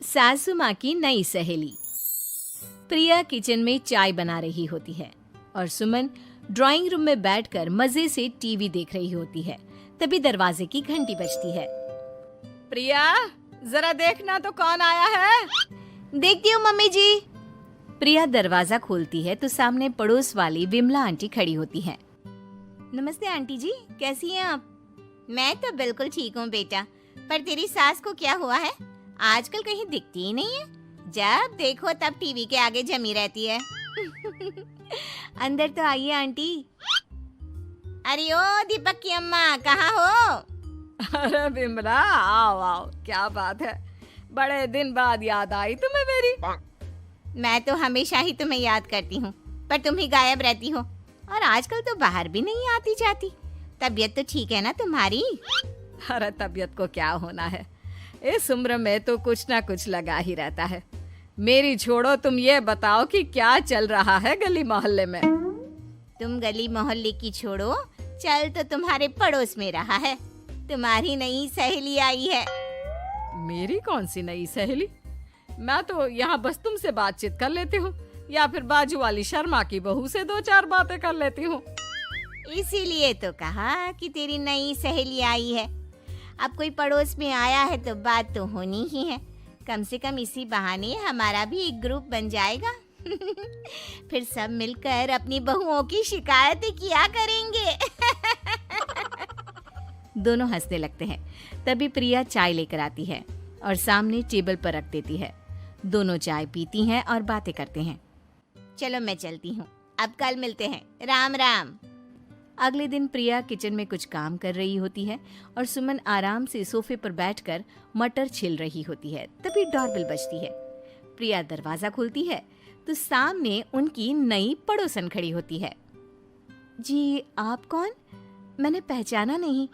सासू माँ की नई सहेली। प्रिया किचन में चाय बना रही होती है और सुमन ड्राइंग रूम में बैठकर मजे से टीवी देख रही होती है। तभी दरवाजे की घंटी बजती है। प्रिया, जरा देखना तो कौन आया है। देखती हूँ मम्मी जी। प्रिया दरवाजा खोलती है तो सामने पड़ोस वाली विमला आंटी खड़ी होती है। नमस्ते आंटी जी, कैसी हैं आप? मैं तो बिल्कुल ठीक हूँ बेटा, पर तेरी सास को क्या हुआ है? आजकल कहीं दिखती ही नहीं है। जब देखो तब टीवी के आगे जमी रहती है। अंदर तो आइए आंटी। अरे ओ दीपक की अम्मा, कहाँ हो? अरे बिमला, आओ आओ, क्या बात है, बड़े दिन बाद याद आई तुम्हें मेरी। मैं तो हमेशा ही तुम्हें याद करती हूँ, पर तुम ही गायब रहती हो और आजकल तो बाहर भी नहीं आती जाती। तबीयत तो ठीक है ना तुम्हारी? अरे तबीयत को क्या होना है, इस उम्र में तो कुछ ना कुछ लगा ही रहता है। मेरी छोड़ो, तुम ये बताओ कि क्या चल रहा है गली मोहल्ले में। तुम गली मोहल्ले की छोड़ो, चल तो तुम्हारे पड़ोस में रहा है। तुम्हारी नई सहेली आई है। मेरी कौन सी नई सहेली? मैं तो यहाँ बस तुमसे बातचीत कर लेती हूँ या फिर बाजू वाली शर्मा की बहू से दो चार बातें कर लेती हूँ। इसीलिए तो कहा कि तेरी नई सहेली आई है। अब कोई पड़ोस में आया है तो बात तो होनी ही है। कम से कम इसी बहाने हमारा भी एक ग्रुप बन जाएगा। फिर सब मिलकर अपनी बहुओं की शिकायतें किया करेंगे। दोनों हंसने लगते हैं। तभी प्रिया चाय लेकर आती है और सामने टेबल पर रख देती है। दोनों चाय पीती हैं और बातें करते हैं। चलो मैं चलती हूँ, अब कल मिलते हैं। राम राम। अगले दिन प्रिया किचन में कुछ काम कर रही होती है और सुमन आराम से सोफे पर बैठकर मटर छिल रही होती है। तभी डोरबेल बजती है। प्रिया दरवाजा खोलती है तो सामने उनकी नई पड़ोसन खड़ी होती है। जी, आप कौन? मैंने पहचाना नहीं।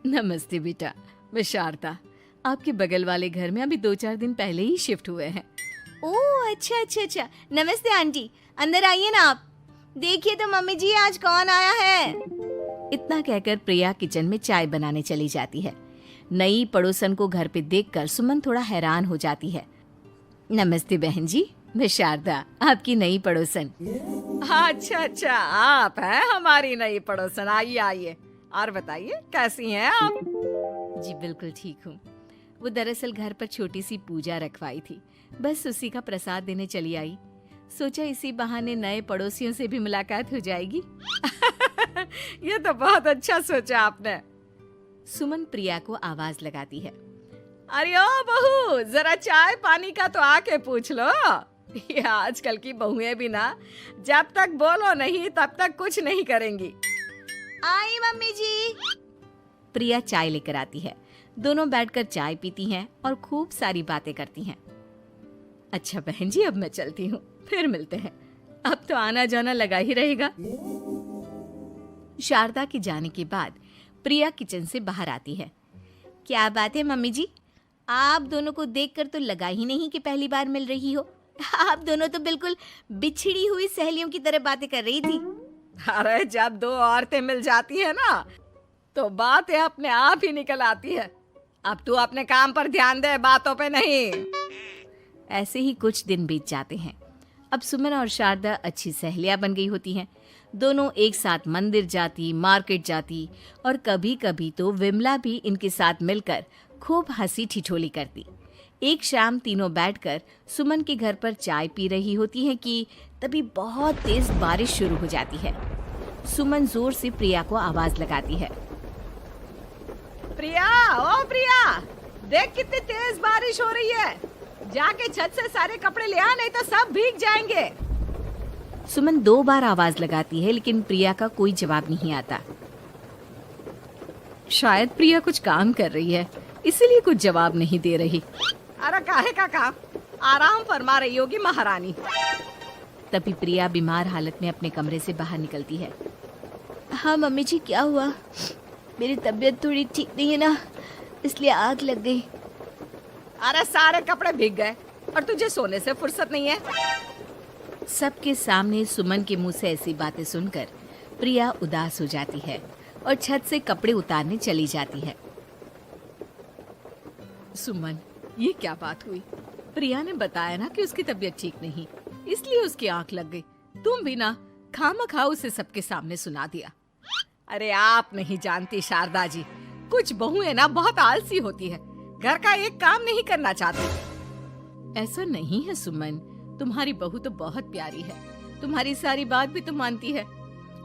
नमस्ते बेटा, मैं शारदा, आपके बगल वाले घर में अभी 2-4 दिन पहले ही शिफ्ट हुए हैं। ओह अच्छा अच्छा अच्छा, नमस्ते आंटी, अंदर आइए ना आप। देखिए तो मम्मी जी, आज कौन आया है। इतना कहकर प्रिया किचन में चाय बनाने चली जाती है। नई पड़ोसन को घर पे देखकर सुमन थोड़ा हैरान हो जाती है। नमस्ते बहन जी, मैं शारदा, आपकी नई पड़ोसन। अच्छा अच्छा, आप हैं हमारी नई पड़ोसन। आइए आइए, और बताइए कैसी हैं आप? जी बिल्कुल ठीक हूँ। वो दरअसल घर पर छोटी सी पूजा रखवाई थी, बस उसी का प्रसाद देने चली आई। सोचा इसी बहाने नए पड़ोसियों से भी मुलाकात हो जाएगी। ये तो बहुत अच्छा सोचा आपने। सुमन प्रिया को आवाज लगाती है। अरे ओ बहू, जरा चाय पानी का तो आके पूछ लो। ये आजकल की बहुएं भी ना, जब तक बोलो नहीं तब तक कुछ नहीं करेंगी। आई मम्मी जी। प्रिया चाय लेकर आती है। दोनों बैठकर चाय पीती हैं और खूब सारी बातें करती हैं। अच्छा बहन जी, अब मैं चलती हूँ, फिर मिलते हैं। अब तो आना जाना लगा ही रहेगा। शारदा के जाने के बाद प्रिया किचन से बाहर आती है। क्या बात है मम्मी जी, आप दोनों को देखकर तो लगा ही नहीं कि पहली बार मिल रही हो। आप दोनों तो बिल्कुल बिछड़ी हुई सहेलियों की तरह बातें कर रही थी। अरे जब दो औरतें मिल जाती है ना, तो बातें अपने आप ही निकल आती है। अब तू अपने काम पर ध्यान दे, बातों पे नहीं। ऐसे ही कुछ दिन बीत जाते हैं। अब सुमन और शारदा अच्छी सहेलियां बन गई होती हैं। दोनों एक साथ मंदिर जाती, मार्केट जाती और कभी कभी तो विमला भी इनके साथ मिलकर खूब हंसी ठिठोली करती। एक शाम तीनों बैठकर सुमन के घर पर चाय पी रही होती हैं कि तभी बहुत तेज बारिश शुरू हो जाती है। सुमन जोर से प्रिया को आवाज लगाती है। प्रिया, ओ प्रिया, देख कितनी तेज बारिश हो रही है। जाके छत से सारे कपड़े ले आ, नहीं तो सब भीग जाएंगे। सुमन 2 बार आवाज लगाती है लेकिन प्रिया का कोई जवाब नहीं आता। शायद प्रिया कुछ काम कर रही है, इसीलिए कुछ जवाब नहीं दे रही। अरे काहे का काम, आराम फरमा रही होगी महारानी। तभी प्रिया बीमार हालत में अपने कमरे से बाहर निकलती है। हाँ मम्मी जी, क्या हुआ? मेरी तबीयत थोड़ी ठीक नहीं है ना, इसलिए आग लग गई। अरे सारे कपड़े भीग गए और तुझे सोने से फुर्सत नहीं है। सबके सामने सुमन के मुंह से ऐसी बातें सुनकर प्रिया उदास हो जाती है और छत से कपड़े उतारने चली जाती है। सुमन, ये क्या बात हुई? प्रिया ने बताया ना कि उसकी तबीयत ठीक नहीं, इसलिए उसकी आंख लग गई। तुम भी ना खामखा उसे सबके सामने सुना दिया। अरे आप नहीं जानती शारदा जी, कुछ बहुएं ना बहुत आलसी होती है, घर का एक काम नहीं करना चाहती। ऐसा नहीं है सुमन, तुम्हारी बहू तो बहुत प्यारी है, तुम्हारी सारी बात भी तो मानती है।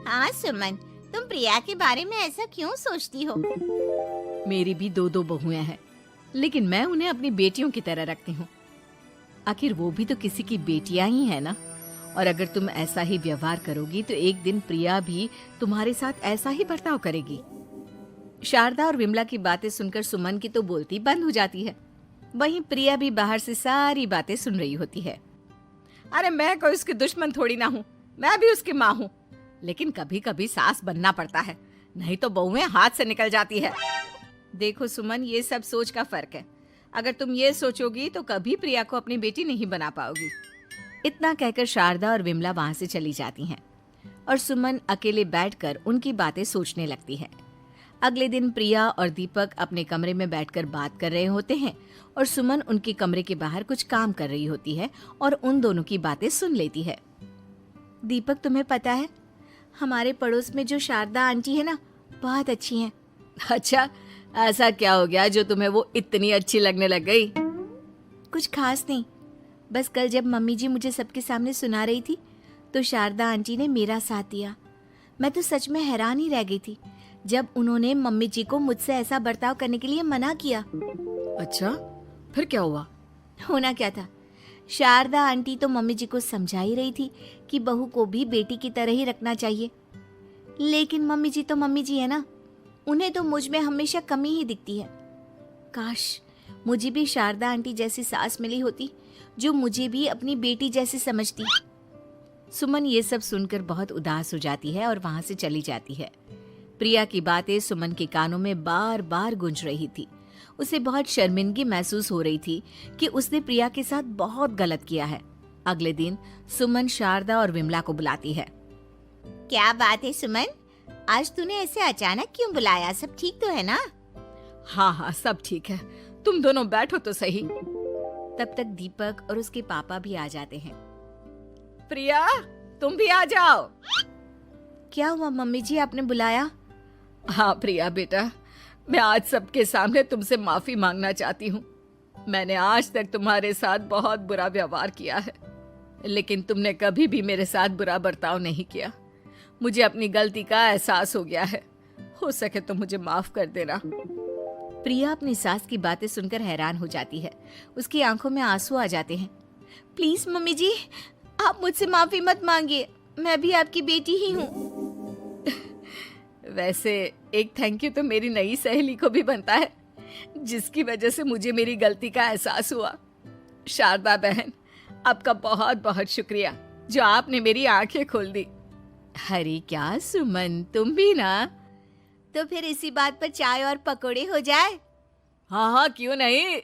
हाँ सुमन, तुम प्रिया के बारे में ऐसा क्यों सोचती हो? मेरी भी दो बहुएं हैं, लेकिन मैं उन्हें अपनी बेटियों की तरह रखती हूँ। आखिर वो भी तो किसी की बेटियां ही है ना। और अगर तुम ऐसा ही व्यवहार करोगी तो एक दिन प्रिया भी तुम्हारे साथ ऐसा ही बर्ताव करेगी। शारदा और विमला की बातें सुनकर सुमन की तो बोलती बंद हो जाती है। वहीं प्रिया भी बाहर से सारी बातें सुन रही होती है। अरे मैं कोई उसकी दुश्मन थोड़ी ना हूँ, मैं भी उसकी माँ हूँ, लेकिन कभी कभी सास बनना पड़ता है, नहीं तो बहुएं हाथ से निकल जाती है। देखो सुमन, ये सब सोच का फर्क है। अगर तुम ये सोचोगी तो कभी प्रिया को अपनी बेटी नहीं बना पाओगी। इतना कहकर शारदा और विमला वहां से चली जाती हैं और सुमन अकेले बैठकर उनकी बातें सोचने लगती है। अगले दिन प्रिया और दीपक अपने कमरे में बैठकर बात कर रहे होते हैं और सुमन उनके कमरे के बाहर कुछ काम कर रही होती है और उन दोनों की बातें सुन लेती है। दीपक, तुम्हें पता है हमारे पड़ोस में जो शारदा आंटी है ना, बहुत अच्छी हैं। अच्छा, ऐसा क्या हो गया जो तुम्हें वो इतनी अच्छी लगने लग गई? कुछ खास नहीं, बस कल जब मम्मी जी मुझे सबके सामने सुना रही थी तो शारदा आंटी ने मेरा साथ दिया। मैं तो सच में हैरान ही रह गई थी जब उन्होंने मम्मी जी को मुझसे ऐसा बर्ताव करने के लिए मना किया। अच्छा, फिर क्या हुआ? होना क्या था, शारदा आंटी तो मम्मी जी को समझा ही रही थी कि बहू को भी बेटी की तरह ही रखना चाहिए, लेकिन मम्मी जी तो मम्मी जी है ना, उन्हें तो मुझ में हमेशा कमी ही दिखती है। काश मुझे भी शारदा आंटी जैसी सास मिली होती जो मुझे भी अपनी बेटी जैसी समझती। सुमन ये सब सुनकर बहुत उदास हो जाती है और वहां से चली जाती है। प्रिया की बातें सुमन के कानों में बार बार गूंज रही थी। उसे बहुत शर्मिंदगी महसूस हो रही थी कि उसने प्रिया के साथ बहुत गलत किया है। अगले दिन सुमन शारदा और विमला को बुलाती है। क्या बात है सुमन, आज तूने ऐसे अचानक क्यों बुलाया? सब ठीक तो है ना? हाँ, सब ठीक है, तुम दोनों बैठो तो सही। तब तक दीपक और उसके पापा भी आ जाते हैं। प्रिया, तुम भी आ जाओ। क्या हुआ मम्मी जी, आपने बुलाया? हाँ प्रिया बेटा, मैं आज सबके सामने तुमसे माफी मांगना चाहती हूँ। मैंने आज तक तुम्हारे साथ बहुत बुरा व्यवहार किया है, लेकिन तुमने कभी भी मेरे साथ बुरा बर्ताव नहीं किया। मुझे अपनी गलती का एहसास हो गया है, हो सके तो मुझे माफ कर देना। प्रिया अपनी सास की बातें सुनकर हैरान हो जाती है। उसकी आंखों में आंसू आ जाते हैं। प्लीज मम्मी जी, आप मुझसे माफी मत मांगिए, मैं भी आपकी बेटी ही हूँ। वैसे एक थैंक यू तो मेरी नई सहेली को भी बनता है, जिसकी वजह से मुझे मेरी गलती का एहसास हुआ। शारदा बहन, आपका बहुत बहुत शुक्रिया जो आपने मेरी आंखें खोल दी। अरे क्या सुमन, तुम भी ना? तो फिर इसी बात पर चाय और पकोड़े हो जाए? हाँ, क्यों नहीं।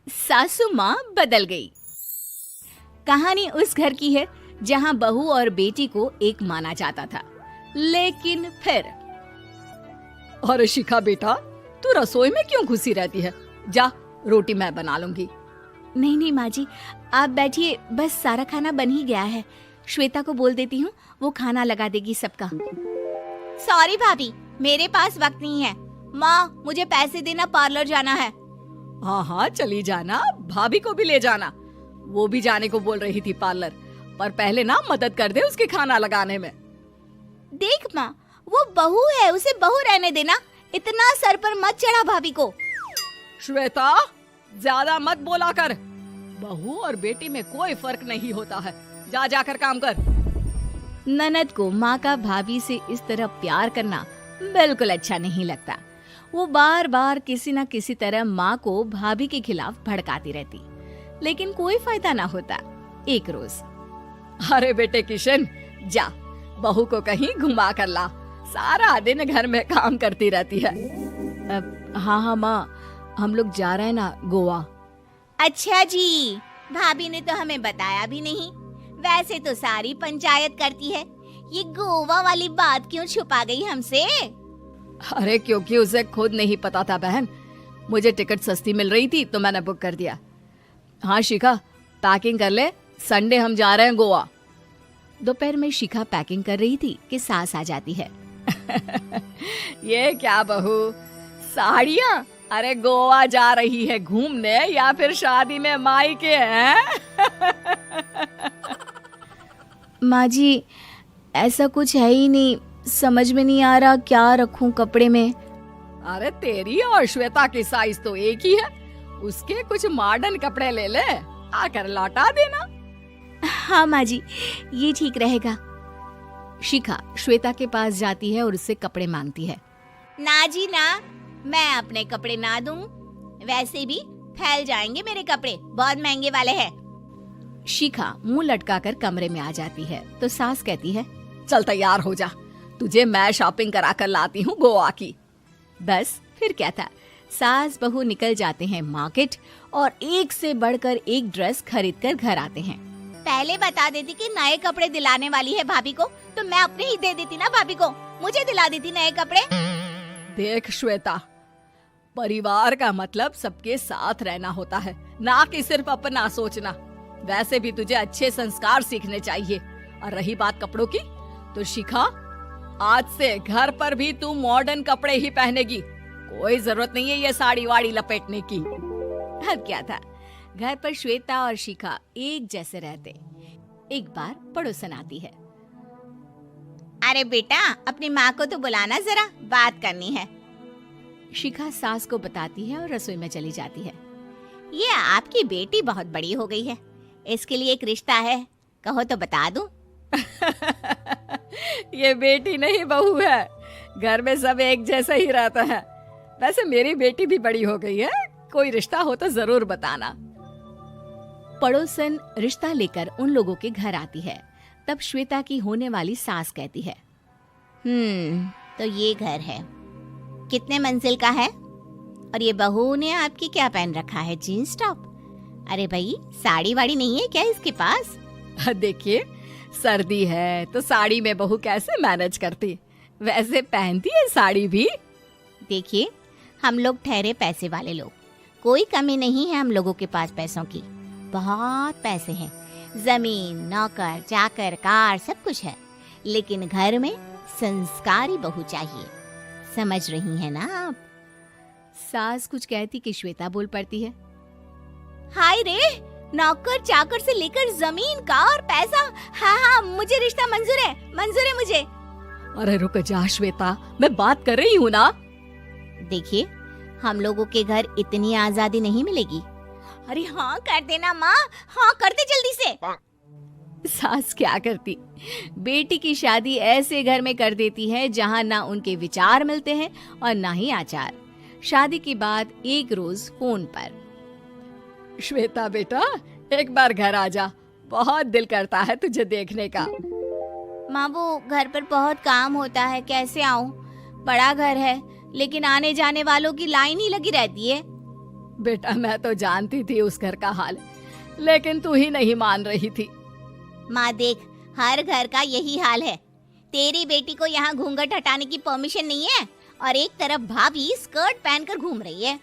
सासू माँ बदल गई। कहानी उस घर की है जहाँ बहू और बेटी को एक माना जाता था, लेकिन फिर। अरे शिखा बेटा, तू रसोई में क्यों घुसी रहती है? जा, रोटी मैं बना लूंगी। नहीं माँ जी, आप बैठिए, बस सारा खाना बन ही गया है। श्वेता को बोल देती हूँ, वो खाना लगा देगी सबका। सॉरी भाभी, मेरे पास वक्त नहीं है। माँ, मुझे पैसे देना, पार्लर जाना है। हाँ, चली जाना, भाभी को भी ले जाना। वो भी जाने को बोल रही थी पार्लर, पर पहले ना मदद कर दे उसके खाना लगाने में। देख माँ, वो बहू है, उसे बहू रहने देना, इतना सर पर मत चढ़ा भाभी को। श्वेता, ज्यादा मत बोला कर। बहू और बेटी में कोई फर्क नहीं होता है, जा जाकर काम कर। ननद को माँ का भाभी से इस तरह प्यार करना बिल्कुल अच्छा नहीं लगता। वो बार बार किसी न किसी तरह माँ को भाभी के खिलाफ भड़काती रहती, लेकिन कोई फायदा ना होता। एक रोज, अरे बेटे किशन, जा बहू को कहीं घुमा कर ला, सारा दिन घर में काम करती रहती है। हाँ माँ, हम लोग जा रहे हैं ना गोवा। अच्छा जी, भाभी ने तो हमें बताया भी नहीं। वैसे तो सारी पंचायत करती है, ये गोवा वाली बात क्यों छुपा गई हमसे? अरे क्योंकि उसे खुद नहीं पता था बहन। मुझे टिकट सस्ती मिल रही थी तो मैंने बुक कर दिया। हाँ शिखा, पैकिंग कर ले, संडे हम जा रहे हैं गोवा। दोपहर में शिखा पैकिंग कर रही थी कि सास आ जाती है। ये क्या बहू, साड़ियाँ? अरे गोवा जा रही है घूमने या फिर शादी में मायके हैं? माँ जी, ऐसा कुछ है ही नहीं, समझ में नहीं आ रहा क्या रखूं कपड़े में। अरे तेरी और श्वेता की साइज तो एक ही है, उसके कुछ मॉडर्न कपड़े ले ले, आकर लौटा देना। हाँ माँ जी, ये ठीक रहेगा। शिखा श्वेता के पास जाती है और उससे कपड़े मांगती है। ना जी ना, मैं अपने कपड़े ना दूं, वैसे भी फैल जाएंगे मेरे कपड़े, बहुत महंगे वाले हैं। शिखा मुंह लटकाकर कमरे में आ जाती है तो सास कहती है, चल तैयार हो जा, तुझे मैं शॉपिंग करा कर लाती हूँ गोवा की। बस फिर क्या था, सास बहू निकल जाते हैं मार्केट और एक से बढ़कर एक ड्रेस खरीद कर घर आते हैं। पहले बता देती कि नए कपड़े दिलाने वाली है भाभी को, तो मैं अपने ही दे देती ना भाभी को, मुझे दिला देती नए कपड़े। देख श्वेता, परिवार का मतलब सबके साथ रहना होता है, ना कि सिर्फ अपना सोचना। वैसे भी तुझे अच्छे संस्कार सीखने चाहिए। और रही बात कपड़ों की, तो शिखा, आज से घर पर भी तू मॉडर्न कपड़े ही पहनेगी, कोई जरूरत नहीं है ये साड़ी वाड़ी लपेटने की। अब क्या था, घर पर श्वेता और शिखा एक जैसे रहते। एक बार पड़ोसन आती है। अरे बेटा, अपनी माँ को तो बुलाना जरा, बात करनी है। शिखा सास को बताती है और रसोई में चली जाती है। ये आपकी बेटी बहुत बड़ी हो गई है, इसके लिए एक रिश्ता है, कहो तो बता दूं। ये बेटी नहीं बहू है, घर में सब एक जैसा ही रहता है। वैसे मेरी बेटी भी बड़ी हो गई है, कोई रिश्ता हो तो जरूर बताना। पड़ोसन रिश्ता लेकर उन लोगों के घर आती है। तब श्वेता की होने वाली सास कहती है, तो ये घर है, कितने मंजिल का है? और ये बहू ने आपकी क्या पहन रखा है, जीन्स टॉप? अरे भाई, साड़ी वाड़ी नहीं है क्या इसके पास? देखिए, सर्दी है तो साड़ी में बहू कैसे मैनेज करती, वैसे पहनती है साड़ी भी। देखिए, हम लोग ठहरे पैसे वाले लोग, कोई कमी नहीं है हम लोगों के पास पैसों की, बहुत पैसे हैं, जमीन, नौकर चाकर, कार, सब कुछ है, लेकिन घर में संस्कारी बहू चाहिए, समझ रही हैं ना आप? सास कुछ कहती कि श्वेता बोल पड़ती है, हाय रे, नौकर चाकर से लेकर जमीन, कार, पैसा, हाँ हाँ, मुझे रिश्ता मंजूर है, मंजूर है मुझे। अरे रुक जा श्वेता, मैं बात कर रही हूँ ना। देखिए, हम लोगों के घर इतनी आजादी नहीं मिलेगी। अरे हाँ कर देना माँ, हाँ कर दे जल्दी से। सास क्या करती, बेटी की शादी ऐसे घर में कर देती है जहाँ ना उनके विचार मिलते हैं और ना ही आचार। शादी के बाद एक रोज फोन पर, श्वेता बेटा, एक बार घर आ जा, बहुत दिल करता है तुझे देखने का। माँ, वो घर पर बहुत काम होता है, कैसे आऊँ? बड़ा घर है, लेकिन आने जाने वालों की लाइन ही लगी रहती है। बेटा, मैं तो जानती थी उस घर का हाल, लेकिन तू ही नहीं मान रही थी। माँ देख, हर घर का यही हाल है। तेरी बेटी को यहाँ घूंघट हटाने की परमिशन नहीं है और एक तरफ भाभी स्कर्ट पहनकर घूम रही है।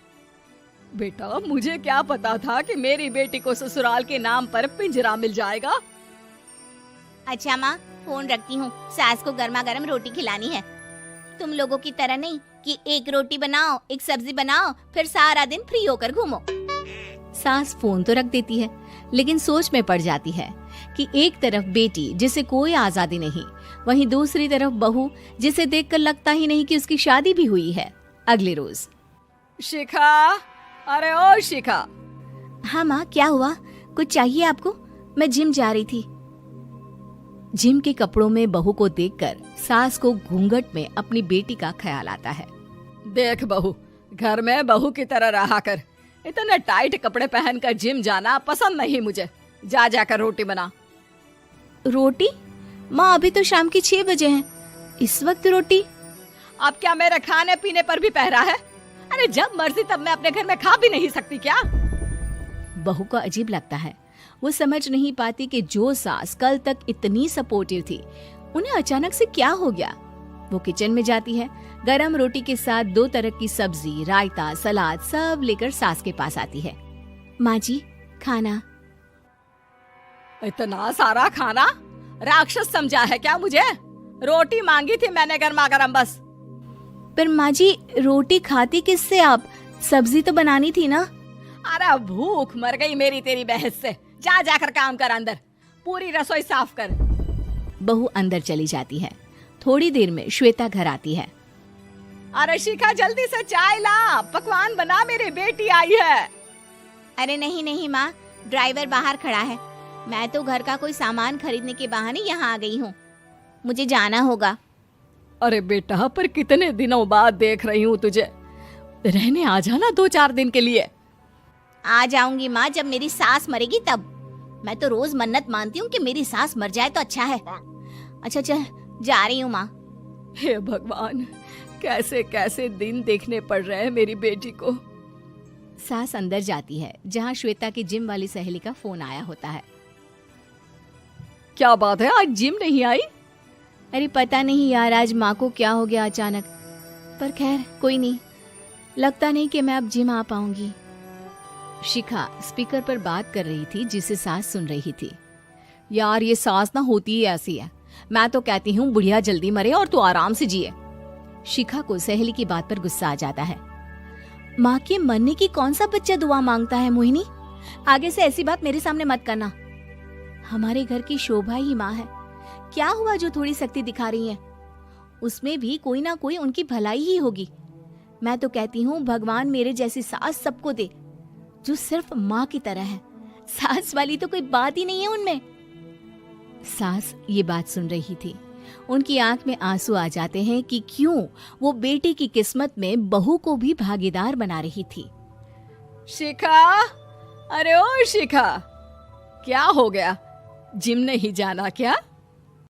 बेटा, मुझे क्या पता था कि मेरी बेटी को ससुराल के नाम पर पिंजरा मिल जाएगा। अच्छा माँ, फोन रखती हूँ, सास को गर्मा गर्म रोटी खिलानी है। तुम लोगों की तरह नहीं कि एक रोटी बनाओ, एक सब्जी बनाओ, फिर सारा दिन फ्री होकर घूमो। सास फोन तो रख देती है, लेकिन सोच में पड़ जाती है कि एक तरफ बेटी जिसे कोई आजादी नहीं, वहीं दूसरी तरफ बहू जिसे देखकर लगता ही नहीं कि उसकी शादी भी हुई है। अगले रोज, शिखा, अरे ओ शिखा। हाँ माँ, क्या हुआ, कुछ चाहिए आपको? मैं जिम जा रही थी। जिम के कपड़ों में बहू को देखकर सास को घूंघट में अपनी बेटी का ख्याल आता है। देख बहू, घर में बहू की तरह रहा कर, इतने टाइट कपड़े पहनकर जिम जाना पसंद नहीं मुझे। जा जाकर रोटी बना। रोटी? माँ, अभी तो शाम के 6 बजे हैं, इस वक्त रोटी? अब क्या मेरे खाने पीने पर भी पहरा है? अरे जब मर्जी तब मैं अपने घर में खा भी नहीं सकती क्या? बहू को अजीब लगता है। वो समझ नहीं पाती कि जो सास कल तक इतनी सपोर्टिव थी, उन्हें अचानक से क्या हो गया। वो किचन में जाती है, गरम रोटी के साथ 2 तरह की सब्जी, रायता, सलाद सब लेकर सास के पास आती है। माँ जी, खाना। इतना सारा खाना? राक्षस समझा है क्या मुझे? रोटी मांगी थी मैंने गर्मा गर्म बस। पर माँ जी, रोटी खाती किससे आप? सब्जी तो बनानी थी ना। अरे भूख मर गई मेरी तेरी बहस से। जा जाकर काम कर, अंदर पूरी रसोई साफ कर। बहू अंदर चली जाती है। थोड़ी देर में श्वेता घर आती है। अरे शिखा, जल्दी से चाय ला, पकवान बना, मेरी बेटी आई है। अरे नहीं नहीं माँ, ड्राइवर बाहर खड़ा है। मैं तो घर का कोई सामान खरीदने के बहाने यहाँ आ गई हूँ। मुझे जाना होगा। अरे बेटा, पर कितने दिनों बाद देख रही हूँ तुझे। रहने आ जाना 2-4 दिन के लिए। आ जाऊंगी माँ, जब मेरी सास मरेगी तब। मैं तो रोज मन्नत मानती हूँ कि मेरी सास मर जाए तो अच्छा है। अच्छा चल, जा रही हूँ माँ। हे भगवान, कैसे कैसे दिन देखने पड़ रहे हैं मेरी बेटी को। सास अंदर जाती है, जहाँ श्वेता की जिम वाली सहेली का फोन आया होता है। क्या बात है, आज जिम नहीं आई? अरे पता नहीं यार, आज माँ को क्या हो गया अचानक। पर खैर कोई नहीं, लगता नहीं कि मैं अब जिम आ पाऊंगी। शिखा स्पीकर पर बात कर रही थी, जिसे सास सुन रही थी। यार, ये सास ना होती ही ऐसी है। मैं तो कहती हूँ बुढ़िया जल्दी मरे और तू आराम से जिए। शिखा को सहेली की बात पर गुस्सा आ जाता है। माँ के मरने की कौन सा बच्चा दुआ मांगता है मोहिनी? आगे से ऐसी बात मेरे सामने मत करना। हमारे घर की शोभा ही माँ है। क्या हुआ जो थोड़ी सख्ती दिखा रही है? उसमें भी कोई ना कोई उनकी भलाई ही होगी। मैं तो कहती हूँ भगवान मेरे जैसी सास सबको दे, जो सिर्फ माँ की तरह है। सास वाली तो कोई बात ही नहीं है उनमें। सास ये बात सुन रही थी। उनकी आंख में आंसू आ जाते हैं कि क्यों वो बेटे की किस्मत में बहू को भी भागीदार बना रही थी। शिखा, अरे ओ शिखा, क्या हो गया? जिम नहीं जाना क्या?